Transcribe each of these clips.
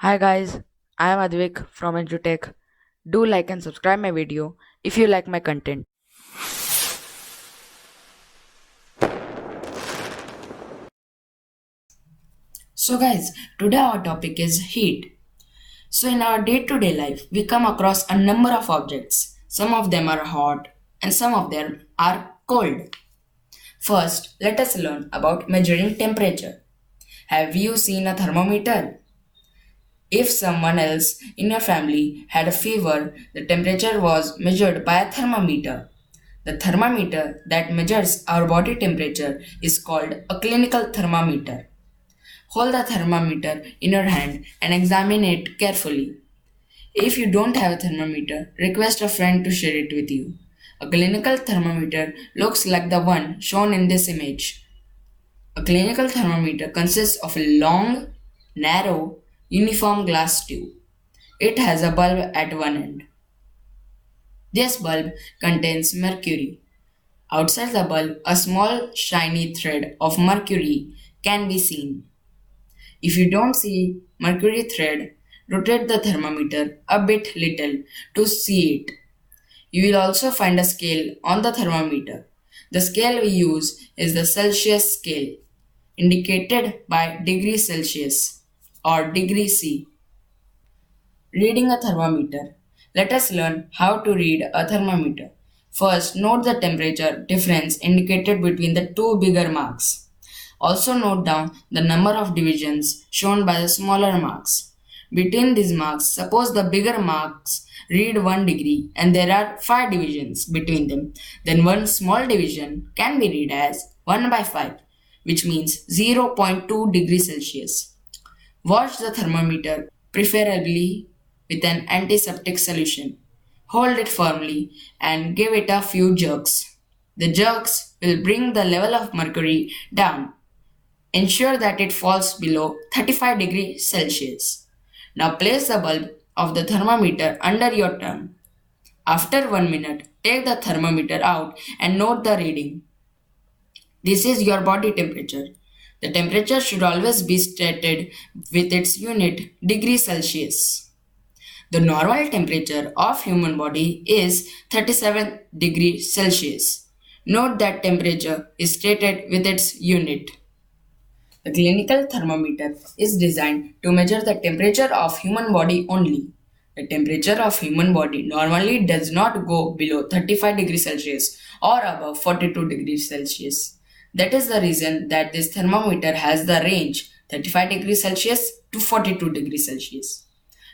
Hi guys, I am Advik from EduTech. Do like and subscribe my video if you like my content. So guys, today our topic is heat. So in our day-to-day life, we come across a number of objects. Some of them are hot and some of them are cold. First, let us learn about measuring temperature. Have you seen a thermometer? If someone else in your family had a fever, the temperature was measured by a thermometer. The thermometer that measures our body temperature is called a clinical thermometer. Hold the thermometer in your hand and examine it carefully. If you don't have a thermometer, request a friend to share it with you. A clinical thermometer looks like the one shown in this image. A clinical thermometer consists of a long, narrow, uniform glass tube. It has a bulb at one end. This bulb contains mercury. Outside the bulb, a small shiny thread of mercury can be seen. If you don't see mercury thread, rotate the thermometer a bit little to see it. You will also find a scale on the thermometer. The scale we use is the Celsius scale, indicated by degree Celsius or degree C. Reading a thermometer. Let us learn how to read a thermometer. First, note the temperature difference indicated between the two bigger marks. Also note down the number of divisions shown by the smaller marks. Between these marks, suppose the bigger marks read 1 degree and there are 5 divisions between them, then one small division can be read as 1 by 5, which means zero point 0.2 degrees Celsius. Wash the thermometer, preferably with an antiseptic solution. Hold it firmly and give it a few jerks. The jerks will bring the level of mercury down. Ensure that it falls below 35 degrees Celsius. Now place the bulb of the thermometer under your tongue. After 1 minute, take the thermometer out and note the reading. This is your body temperature. The temperature should always be stated with its unit degree Celsius. The normal temperature of human body is 37 degrees Celsius. Note that temperature is stated with its unit. The clinical thermometer is designed to measure the temperature of human body only. The temperature of human body normally does not go below 35 degrees Celsius or above 42 degrees Celsius. That is the reason that this thermometer has the range 35 degrees Celsius to 42 degrees Celsius.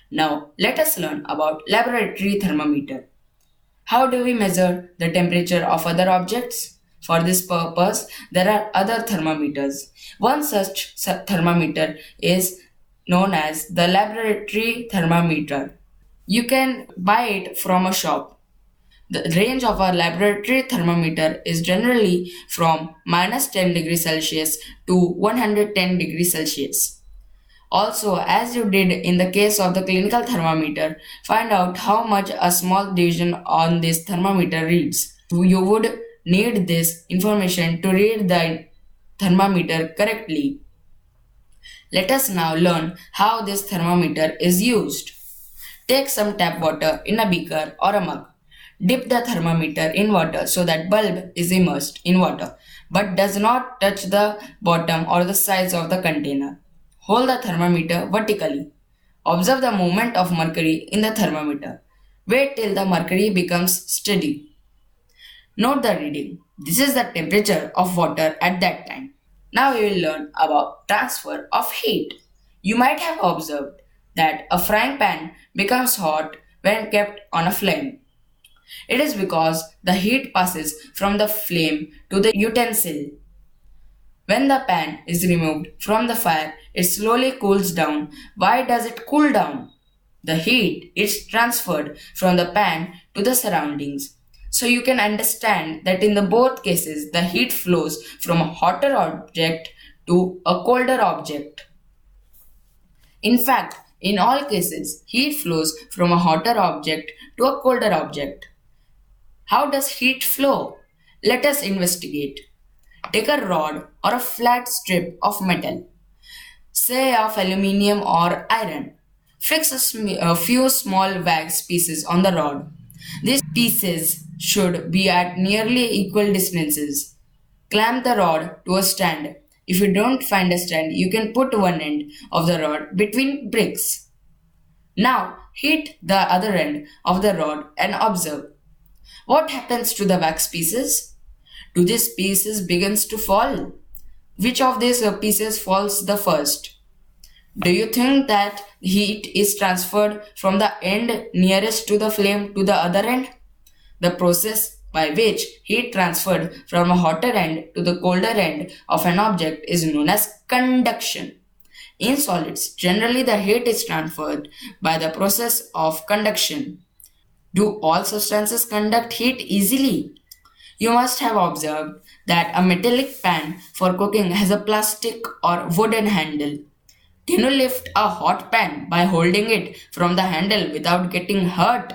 Now let us learn about laboratory thermometer. How do we measure the temperature of other objects? For this purpose, there are other thermometers. One such thermometer is known as the laboratory thermometer. You can buy it from a shop. The range of a laboratory thermometer is generally from minus 10 degrees Celsius to 110 degrees Celsius. Also, as you did in the case of the clinical thermometer, find out how much a small division on this thermometer reads. You would need this information to read the thermometer correctly. Let us now learn how this thermometer is used. Take some tap water in a beaker or a mug. Dip the thermometer in water so that bulb is immersed in water but does not touch the bottom or the sides of the container. Hold the thermometer vertically. Observe the movement of mercury in the thermometer. Wait till the mercury becomes steady. Note the reading. This is the temperature of water at that time. Now we will learn about transfer of heat. You might have observed that a frying pan becomes hot when kept on a flame. It is because the heat passes from the flame to the utensil. When the pan is removed from the fire, it slowly cools down. Why does it cool down? The heat is transferred from the pan to the surroundings. So you can understand that in the both cases the heat flows from a hotter object to a colder object. In fact, in all cases, heat flows from a hotter object to a colder object. How does heat flow? Let us investigate. Take a rod or a flat strip of metal, say of aluminium or iron. Fix a few small wax pieces on the rod. These pieces should be at nearly equal distances. Clamp the rod to a stand. If you don't find a stand, you can put one end of the rod between bricks. Now hit the other end of the rod and observe. What happens to the wax pieces? Do these pieces begins to fall? Which of these pieces falls the first? Do you think that heat is transferred from the end nearest to the flame to the other end? The process by which heat transferred from a hotter end to the colder end of an object is known as conduction. In solids, generally the heat is transferred by the process of conduction. Do all substances conduct heat easily? You must have observed that a metallic pan for cooking has a plastic or wooden handle. Can you lift a hot pan by holding it from the handle without getting hurt?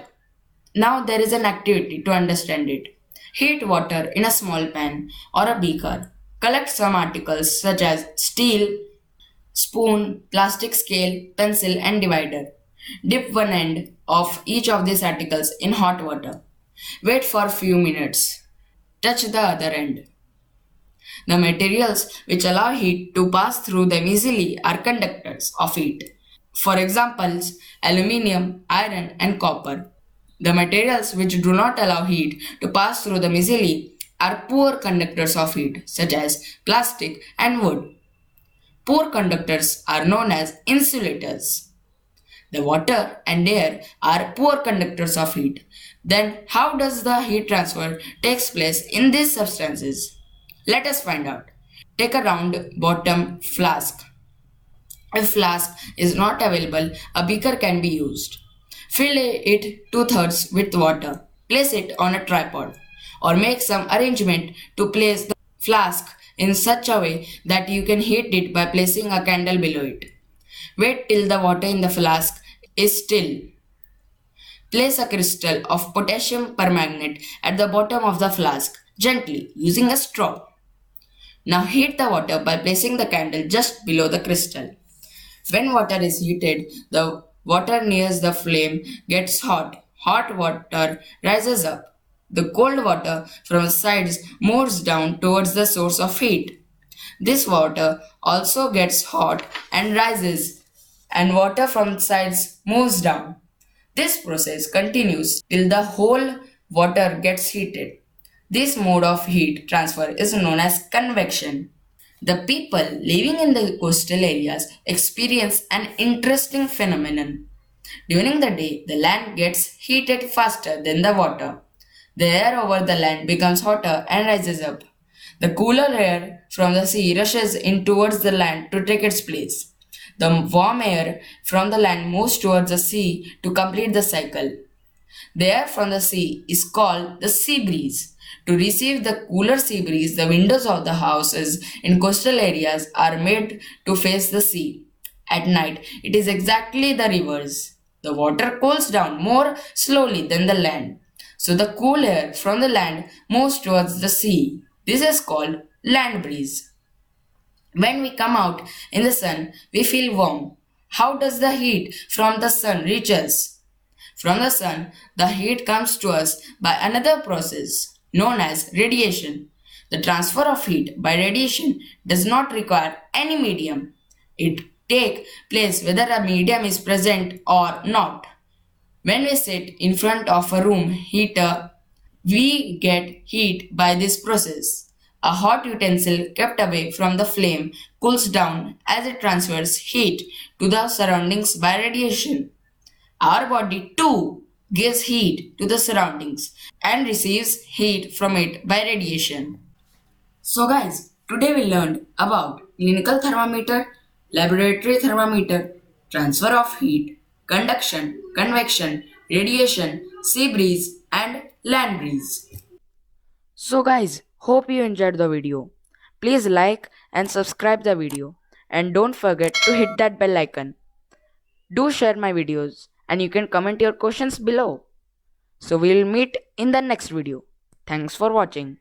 Now there is an activity to understand it. Heat water in a small pan or a beaker. Collect some articles such as steel, spoon, plastic scale, pencil, and divider. Dip one end of each of these articles in hot water. Wait for a few minutes. Touch the other end. The materials which allow heat to pass through them easily are conductors of heat. For examples, aluminium, iron, and copper. The materials which do not allow heat to pass through them easily are poor conductors of heat, such as plastic and wood. Poor conductors are known as insulators. The water and air are poor conductors of heat. Then, how does the heat transfer takes place in these substances? Let us find out. Take a round bottom flask. If flask is not available, a beaker can be used. Fill it two-thirds with water. Place it on a tripod or make some arrangement to place the flask in such a way that you can heat it by placing a candle below it. Wait till the water in the flask is still. Place a crystal of potassium permanganate at the bottom of the flask gently using a straw. Now heat the water by placing the candle just below the crystal. When water is heated, the water near the flame gets hot. Hot water rises up. The cold water from the sides moves down towards the source of heat. This water also gets hot and rises, and water from the sides moves down. This process continues till the whole water gets heated. This mode of heat transfer is known as convection. The people living in the coastal areas experience an interesting phenomenon. During the day, the land gets heated faster than the water. The air over the land becomes hotter and rises up. The cooler air from the sea rushes in towards the land to take its place. The warm air from the land moves towards the sea to complete the cycle. The air from the sea is called the sea breeze. To receive the cooler sea breeze, the windows of the houses in coastal areas are made to face the sea. At night, it is exactly the reverse. The water cools down more slowly than the land. So the cool air from the land moves towards the sea. This is called land breeze. When we come out in the sun, we feel warm. How does the heat from the sun reach us? From the sun, the heat comes to us by another process known as radiation. The transfer of heat by radiation does not require any medium. It takes place whether a medium is present or not. When we sit in front of a room heater, we get heat by this process. A hot utensil kept away from the flame cools down as it transfers heat to the surroundings by radiation. Our body too gives heat to the surroundings and receives heat from it by radiation. So, guys, today we learned about clinical thermometer, laboratory thermometer, transfer of heat, conduction, convection, radiation, sea breeze, and land breeze. So guys, hope you enjoyed the video. Please like and subscribe the video and don't forget to hit that bell icon. Do share my videos and you can comment your questions below. So we'll meet in the next video. Thanks for watching.